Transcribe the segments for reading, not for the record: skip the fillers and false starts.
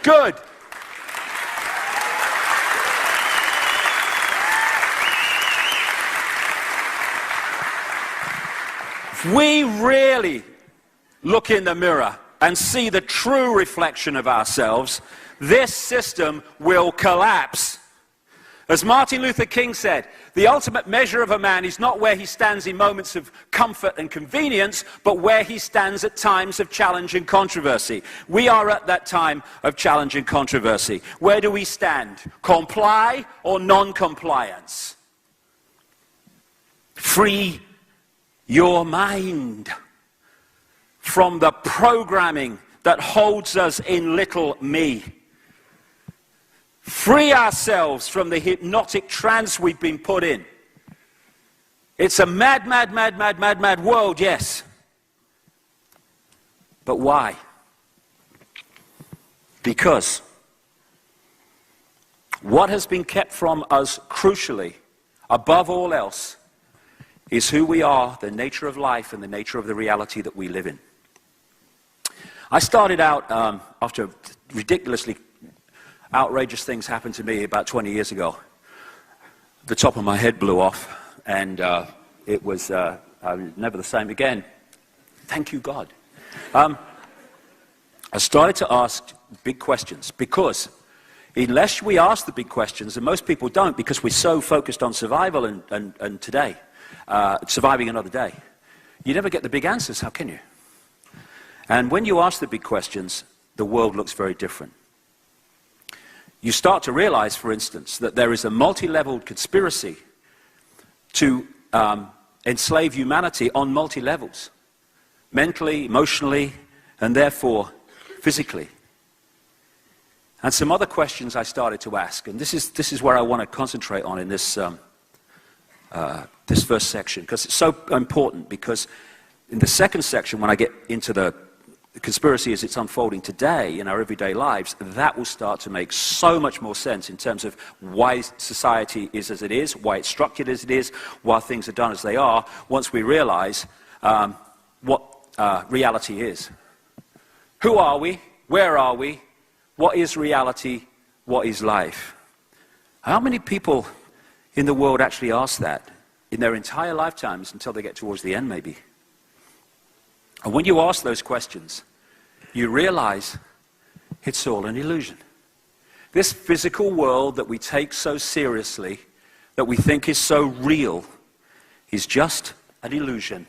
Good. If we really look in the mirror and see the true reflection of ourselves, this system will collapse. As Martin Luther King said, the ultimate measure of a man is not where he stands in moments of comfort and convenience, but where he stands at times of challenge and controversy. We are at that time of challenge and controversy. Where do we stand? Comply or non-compliance? Free your mind from the programming that holds us in little me. Free ourselves from the hypnotic trance we've been put in. It's a mad, mad, mad, mad, mad, mad world, yes. But why? Because what has been kept from us crucially, above all else, is who we are, the nature of life, and the nature of the reality that we live in. I started out after ridiculously outrageous things happened to me about 20 years ago. The top of my head blew off, and it was never the same again. Thank you, God. I started to ask big questions, because unless we ask the big questions, and most people don't, because we're so focused on survival and today, surviving another day, you never get the big answers, how can you? And when you ask the big questions, the world looks very different. You start to realize, for instance, that there is a multi-leveled conspiracy to enslave humanity on multi-levels, mentally, emotionally, and therefore physically. And some other questions I started to ask, and this is where I want to concentrate on in this this first section, because it's so important. Because in the second section, when I get into the conspiracy as it's unfolding today in our everyday lives, that will start to make so much more sense in terms of why society is as it is, why it's structured as it is, why things are done as they are, once we realize what reality is. Who are we? Where are we? What is reality? What is life? How many people in the world actually ask that in their entire lifetimes until they get towards the end, maybe? And when you ask those questions, you realize it's all an illusion. This physical world that we take so seriously, that we think is so real, is just an illusion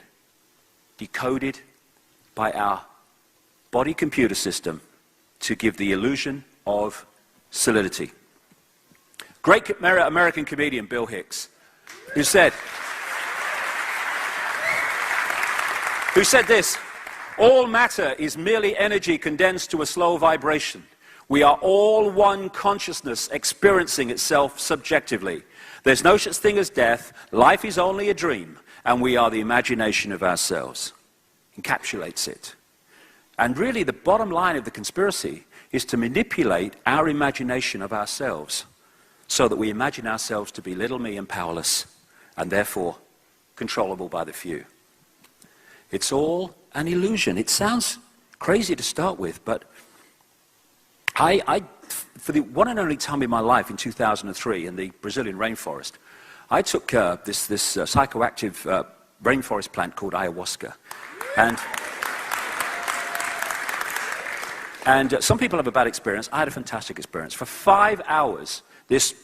decoded by our body computer system to give the illusion of solidity. Great American comedian Bill Hicks, who said this: all matter is merely energy condensed to a slow vibration. We are all one consciousness experiencing itself subjectively. There's no such thing as death. Life is only a dream, and we are the imagination of ourselves. Encapsulates it. And really the bottom line of the conspiracy is to manipulate our imagination of ourselves so that we imagine ourselves to be little me and powerless, and therefore controllable by the few. It's all an illusion. It sounds crazy to start with, but for the one and only time in my life in 2003 in the Brazilian rainforest, I took this psychoactive rainforest plant called ayahuasca. And some people have a bad experience. I had a fantastic experience. For 5 hours, this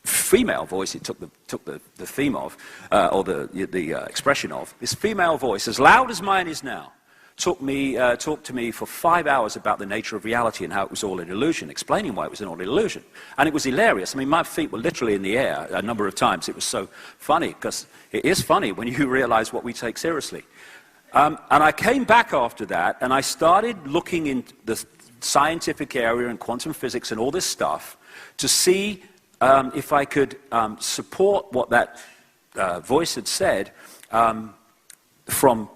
female voice, it took the theme of, or the expression of, this female voice, as loud as mine is now, talked to me for 5 hours about the nature of reality and how it was all an illusion, explaining why it was all an illusion. And it was hilarious. I mean, my feet were literally in the air a number of times. It was so funny, because it is funny when you realize what we take seriously. And I came back after that, and I started looking in the scientific area and quantum physics and all this stuff to see if I could support what that voice had said from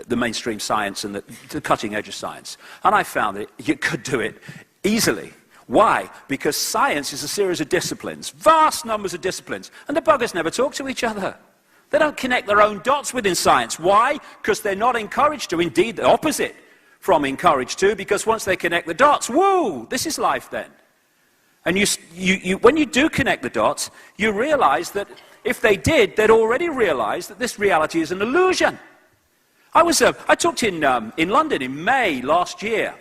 the mainstream science and the cutting edge of science. And I found that you could do it easily. Why? Because science is a series of disciplines, vast numbers of disciplines, and the buggers never talk to each other. They don't connect their own dots within science. Why? Because they're not encouraged to. Indeed, the opposite. from encouraged to, because once they connect the dots, whoa, this is life then. And when you do connect the dots, you realize that if they did, they'd already realized that this reality is an illusion. I talked in London in May last year,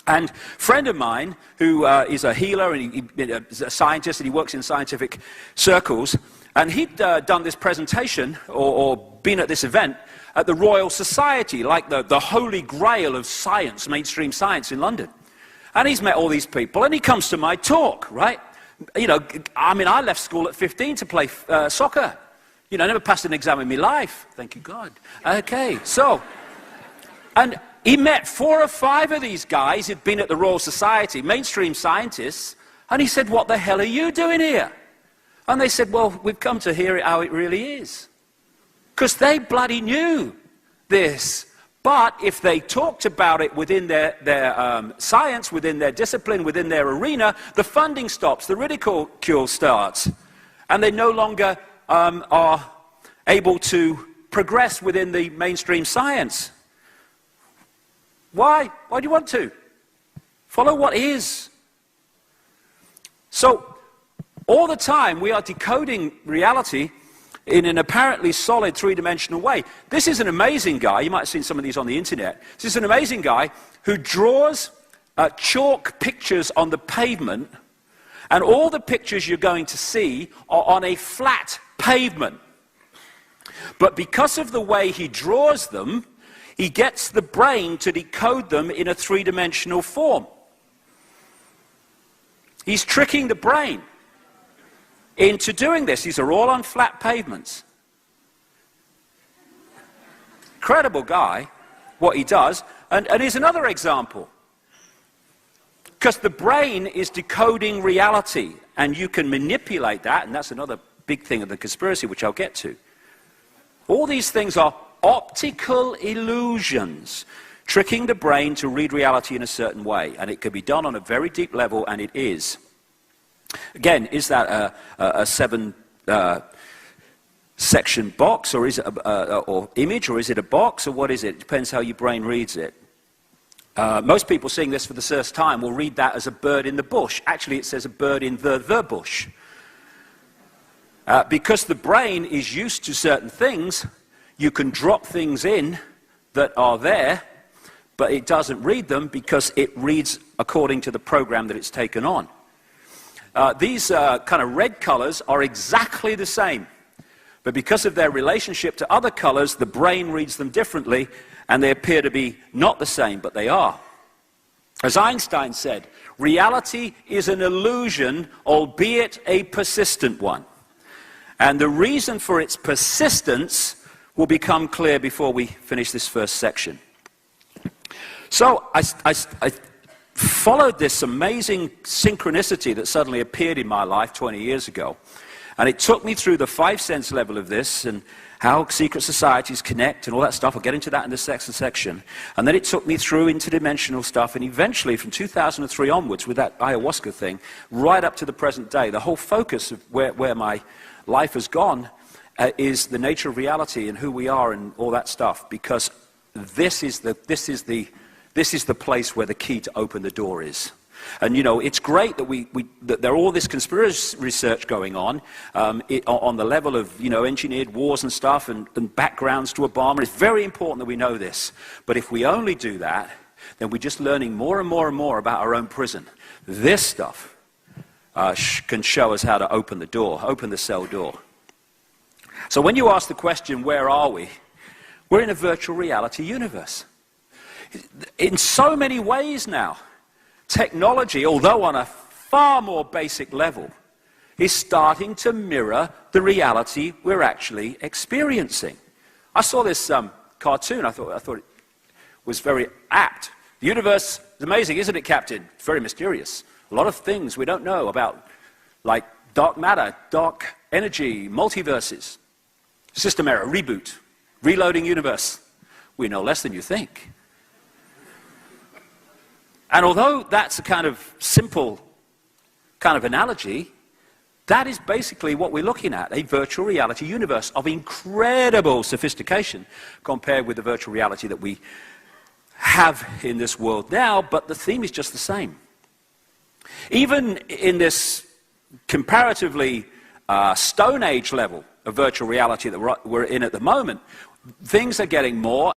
and a friend of mine who is a healer and he's a scientist and he works in scientific circles, and he'd done this presentation or been at this event at the Royal Society, like the holy grail of science, mainstream science in London. And he's met all these people, and he comes to my talk, right? You know, I mean, I left school at 15 to play soccer. You know, I never passed an exam in my life. Thank you, God. Okay, so, and he met 4 or 5 of these guys who'd been at the Royal Society, mainstream scientists, and he said, what the hell are you doing here? And they said, well, we've come to hear it how it really is. Because they bloody knew this. But if they talked about it within their science, within their discipline, within their arena, the funding stops, the ridicule starts. And they no longer are able to progress within the mainstream science. Why? Why do you want to? Follow what is. So, all the time we are decoding reality in an apparently solid three-dimensional way. This is an amazing guy. You might have seen some of these on the internet. This is an amazing guy who draws chalk pictures on the pavement, and all the pictures you're going to see are on a flat pavement. But because of the way he draws them, he gets the brain to decode them in a three-dimensional form. He's tricking the brain into doing this. These are all on flat pavements. Incredible guy, what he does. And here's another example. Because the brain is decoding reality, and you can manipulate that, and that's another big thing of the conspiracy, which I'll get to. All these things are optical illusions, tricking the brain to read reality in a certain way, and it can be done on a very deep level, and it is. Again, is that a 7-section box, or is it or image, or is it a box, or what is it? It depends how your brain reads it. Most people seeing this for the first time will read that as a bird in the bush. Actually, it says a bird in the bush. Because the brain is used to certain things, you can drop things in that are there, but it doesn't read them because it reads according to the program that it's taken on. These kind of red colors are exactly the same, but because of their relationship to other colors, the brain reads them differently, and they appear to be not the same, but they are. As Einstein said, reality is an illusion, albeit a persistent one. And the reason for its persistence will become clear before we finish this first section. So I followed this amazing synchronicity that suddenly appeared in my life 20 years ago. And it took me through the 5-sense level of this and how secret societies connect and all that stuff. I'll get into that in the second section. And then it took me through interdimensional stuff, and eventually from 2003 onwards with that ayahuasca thing, right up to the present day, the whole focus of where my life has gone is the nature of reality and who we are and all that stuff, because this is the place where the key to open the door is. And, you know, it's great that that there are all this conspiracy research going on the level of, you know, engineered wars and stuff and backgrounds to Obama. It's very important that we know this. But if we only do that, then we're just learning more and more and more about our own prison. This stuff can show us how to open the door, open the cell door. So when you ask the question, where are we? We're in a virtual reality universe. In so many ways now, technology, although on a far more basic level, is starting to mirror the reality we're actually experiencing. I saw this cartoon. I thought it was very apt. The universe is amazing, isn't it, Captain? It's very mysterious. A lot of things we don't know about, like dark matter, dark energy, multiverses. System error, reboot, reloading universe. We know less than you think. And although that's a kind of simple kind of analogy, that is basically what we're looking at, a virtual reality universe of incredible sophistication compared with the virtual reality that we have in this world now, but the theme is just the same. Even in this comparatively Stone Age level of virtual reality that we're in at the moment, things are getting more